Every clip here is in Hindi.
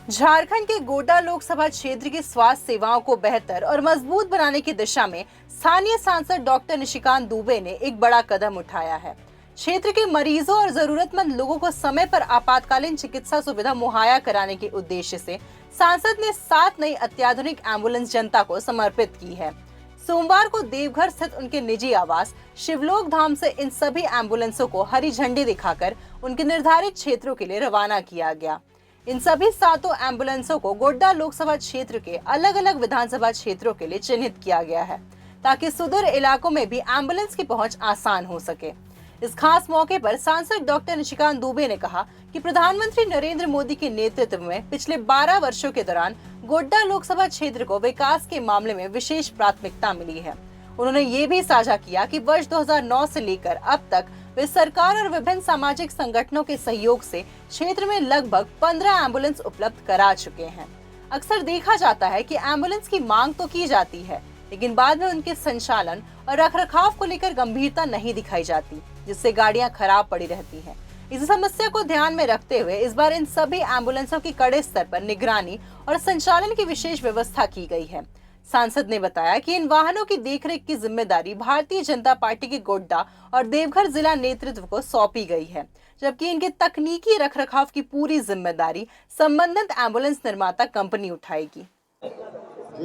झारखंड के गोड्डा लोकसभा क्षेत्र की स्वास्थ्य सेवाओं को बेहतर और मजबूत बनाने की दिशा में स्थानीय सांसद डॉक्टर निशिकांत दुबे ने एक बड़ा कदम उठाया है। क्षेत्र के मरीजों और जरूरतमंद लोगों को समय पर आपातकालीन चिकित्सा सुविधा मुहैया कराने के उद्देश्य से सांसद ने 7 नई अत्याधुनिक एम्बुलेंस जनता को समर्पित की है। सोमवार को देवघर स्थित उनके निजी आवास शिवलोक धाम से इन सभी एम्बुलेंसों को हरी झंडी दिखाकर उनके निर्धारित क्षेत्रों के लिए रवाना किया गया। इन सभी 7 एम्बुलेंसों को गोड्डा लोकसभा क्षेत्र के अलग अलग विधानसभा क्षेत्रों के लिए चिन्हित किया गया है, ताकि सुदूर इलाकों में भी एम्बुलेंस की पहुंच आसान हो सके। इस खास मौके पर सांसद डॉक्टर निशिकांत दुबे ने कहा कि प्रधानमंत्री नरेंद्र मोदी के नेतृत्व में पिछले 12 वर्षों के दौरान गोड्डा लोकसभा क्षेत्र को विकास के मामले में विशेष प्राथमिकता मिली है। उन्होंने ये भी साझा किया कि वर्ष 2009 से लेकर अब तक वे सरकार और विभिन्न सामाजिक संगठनों के सहयोग से क्षेत्र में लगभग 15 एम्बुलेंस उपलब्ध करा चुके हैं। अक्सर देखा जाता है कि एम्बुलेंस की मांग तो की जाती है, लेकिन बाद में उनके संचालन और रखरखाव को लेकर गंभीरता नहीं दिखाई जाती, जिससे गाड़ियां खराब पड़ी रहती हैं। इस समस्या को ध्यान में रखते हुए इस बार इन सभी एम्बुलेंसों की कड़े स्तर पर निगरानी और संचालन की विशेष व्यवस्था की गई है। सांसद ने बताया कि इन वाहनों की देखरेख की जिम्मेदारी भारतीय जनता पार्टी के गोड्डा और देवघर जिला नेतृत्व को सौंपी गई है, जबकि इनके तकनीकी रखरखाव की पूरी जिम्मेदारी संबंधित एम्बुलेंस निर्माता कंपनी उठाएगी।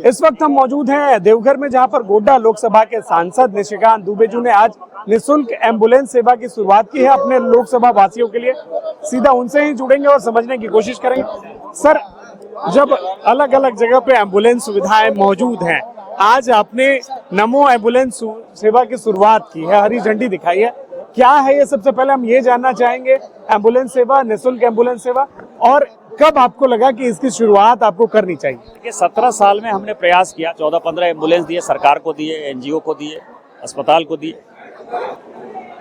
इस वक्त हम मौजूद हैं देवघर में, जहां पर गोड्डा लोकसभा के सांसद निशिकांत दुबे जी ने आज निःशुल्क एम्बुलेंस सेवा की शुरुआत की है अपने लोकसभा वासियों के लिए। सीधा उनसे ही जुड़ेंगे और समझने की कोशिश करेंगे। सर, जब अलग अलग जगह पे एम्बुलेंस सुविधाएं मौजूद हैं, आज आपने नमो एम्बुलेंस सेवा की शुरुआत की है, हरी झंडी दिखाई है, क्या है ये? सबसे पहले हम ये जानना चाहेंगे, एम्बुलेंस सेवा, निःशुल्क एम्बुलेंस सेवा, और कब आपको लगा कि इसकी शुरुआत आपको करनी चाहिए? देखिए, 17 साल में हमने प्रयास किया, 14-15 एम्बुलेंस दिए, सरकार को दिए, एनजीओ को दिए, अस्पताल को दिए,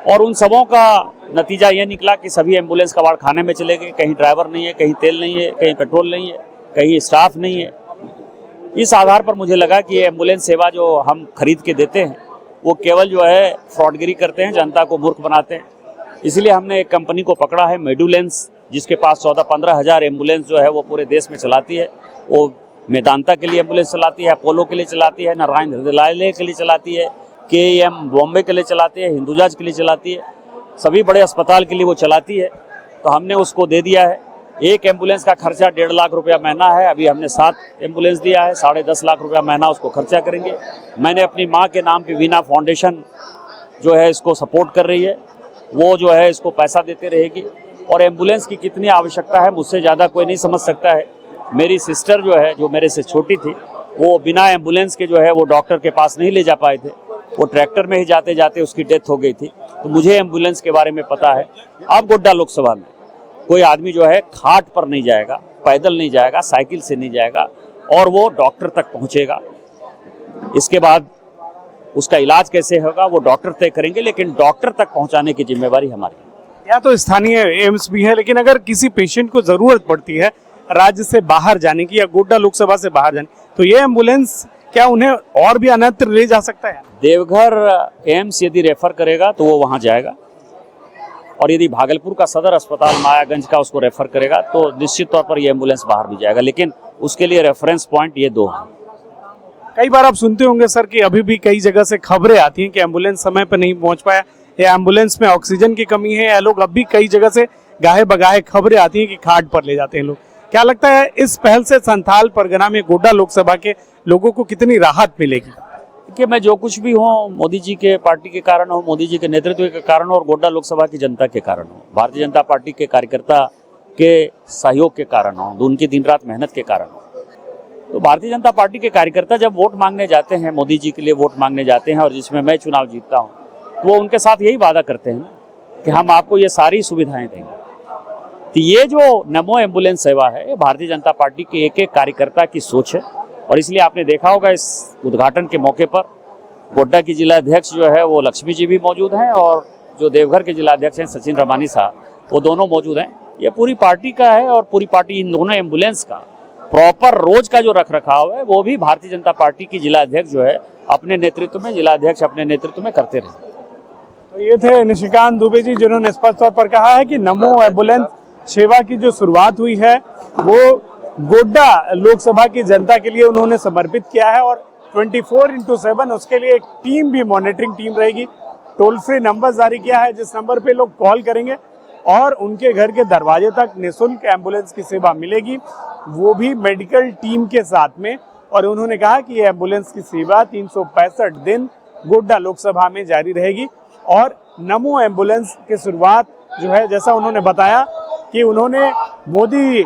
और उन सबों का नतीजा ये निकला कि सभी एम्बुलेंस कबाड़ खाने में चले गए। कहीं ड्राइवर नहीं है, कहीं तेल नहीं है, कहीं पेट्रोल नहीं है, कहीं स्टाफ नहीं है। इस आधार पर मुझे लगा कि ये एम्बुलेंस सेवा जो हम खरीद के देते हैं वो केवल जो है फ्रॉडगिरी करते हैं, जनता को मूर्ख बनाते हैं। इसलिए हमने एक कंपनी को पकड़ा है, मेडुलेंस, जिसके पास 14-15 हज़ार एम्बुलेंस जो है वो पूरे देश में चलाती है। वो मेदांता के लिए एम्बुलेंस चलाती है, अपोलो के लिए चलाती है, नारायण हृदयालय के लिए चलाती है, KEM बॉम्बे के लिए चलाती है, हिंदुजा के लिए चलाती है, सभी बड़े अस्पताल के लिए वो चलाती है। तो हमने उसको दे दिया है। एक एम्बुलेंस का खर्चा 1.5 लाख रुपया महीना है। अभी हमने 7 एम्बुलेंस दिया है, 10.5 लाख रुपया महीना उसको खर्चा करेंगे। मैंने अपनी माँ के नाम पे वीना फाउंडेशन जो है इसको सपोर्ट कर रही है, वो जो है इसको पैसा देते रहेगी। और एम्बुलेंस की कितनी आवश्यकता है मुझसे ज़्यादा कोई नहीं समझ सकता है। मेरी सिस्टर जो है, जो मेरे से छोटी थी, वो बिना एम्बुलेंस के जो है वो डॉक्टर के पास नहीं ले जा पाए थे। वो ट्रैक्टर में ही जाते जाते उसकी डेथ हो गई थी। तो मुझे एम्बुलेंस के बारे में पता है। अब गोड्डा लोकसभा में कोई आदमी जो है खाट पर नहीं जाएगा, पैदल नहीं जाएगा, साइकिल से नहीं जाएगा, और वो डॉक्टर तक पहुंचेगा। इसके बाद उसका इलाज कैसे होगा वो डॉक्टर तय करेंगे, लेकिन डॉक्टर तक पहुंचाने की जिम्मेवारी हमारी है। या तो स्थानीय एम्स भी है, लेकिन अगर किसी पेशेंट को जरूरत पड़ती है राज्य से बाहर जाने की या गोड्डा लोकसभा से बाहर जाने, तो ये एम्बुलेंस क्या उन्हें और भी अन्यत्र ले जा सकता है? देवघर एम्स यदि रेफर करेगा तो वो वहाँ जाएगा, और यदि भागलपुर का सदर अस्पताल मायागंज का उसको रेफर करेगा तो निश्चित तौर पर ये एम्बुलेंस बाहर भी जाएगा, लेकिन उसके लिए रेफरेंस पॉइंट ये 2 हैं। कई बार आप सुनते होंगे सर कि अभी भी कई जगह से खबरें आती हैं कि एम्बुलेंस समय पर नहीं पहुंच पाया, या एम्बुलेंस में ऑक्सीजन की कमी है, या लोग अब भी कई जगह से गाहे बगाहे खबरें आती हैं कि खाट पर ले जाते हैं लोग। क्या लगता है इस पहल से संथाल परगना में गोड्डा लोकसभा के लोगों को कितनी राहत मिलेगी? कि मैं जो कुछ भी हूँ मोदी जी के पार्टी के कारण हूँ, मोदी जी के नेतृत्व के कारण और गोड्डा लोकसभा की जनता के कारण हूँ, भारतीय जनता पार्टी के कार्यकर्ता के सहयोग के कारण हूँ, उनकी दिन रात मेहनत के कारण हूँ। तो भारतीय जनता पार्टी के कार्यकर्ता जब वोट मांगने जाते हैं, मोदी जी के लिए वोट मांगने जाते हैं, और जिसमें मैं चुनाव जीतता हूँ, तो वो उनके साथ यही वादा करते हैं कि हम आपको ये सारी सुविधाएं देंगे। तो ये जो नमो एम्बुलेंस सेवा है, ये भारतीय जनता पार्टी के एक एक कार्यकर्ता की सोच है। और इसलिए आपने देखा होगा इस उद्घाटन के मौके पर गोड्डा की जिलाध्यक्ष जो है वो लक्ष्मी जी भी मौजूद हैं, और जो देवघर के जिलाध्यक्ष हैं सचिन रमानी साहब, वो दोनों मौजूद हैं। ये पूरी पार्टी का है, और पूरी पार्टी इन दोनों एम्बुलेंस का प्रॉपर रोज का जो रख रखाव है वो भी भारतीय जनता पार्टी की जिलाध्यक्ष जो है अपने नेतृत्व में, जिलाध्यक्ष अपने नेतृत्व में करते रहे। तो ये थे निशिकांत दुबे जी, जिन्होंने स्पष्ट तौर पर कहा है कि नमो एम्बुलेंस सेवा की जो शुरुआत हुई है वो गोड्डा लोकसभा की जनता के लिए उन्होंने समर्पित किया है और 24/7 उसके लिए एक टीम भी, मॉनिटरिंग टीम रहेगी। टोल फ्री नंबर जारी किया है जिस नंबर पे लोग कॉल करेंगे और उनके घर के दरवाजे तक निःशुल्क एम्बुलेंस की सेवा मिलेगी, वो भी मेडिकल टीम के साथ में। और उन्होंने कहा कि ये एम्बुलेंस की सेवा 365 दिन गोड्डा लोकसभा में जारी रहेगी। और नमो एम्बुलेंस की शुरुआत जो है, जैसा उन्होंने बताया कि उन्होंने मोदी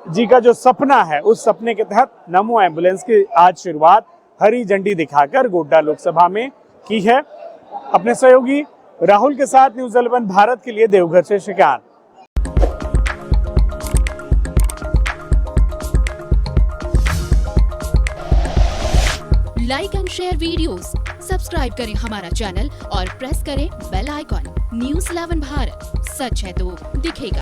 जी का जो सपना है उस सपने के तहत नमो एम्बुलेंस की आज शुरुआत हरी झंडी दिखाकर गोड्डा लोकसभा में की है। अपने सहयोगी राहुल के साथ न्यूज़ 11 भारत के लिए देवघर से Shrikant. Like and share videos, subscribe करें हमारा चैनल और प्रेस करें बेल आइकॉन। न्यूज़ 11 भारत, सच है तो दिखेगा।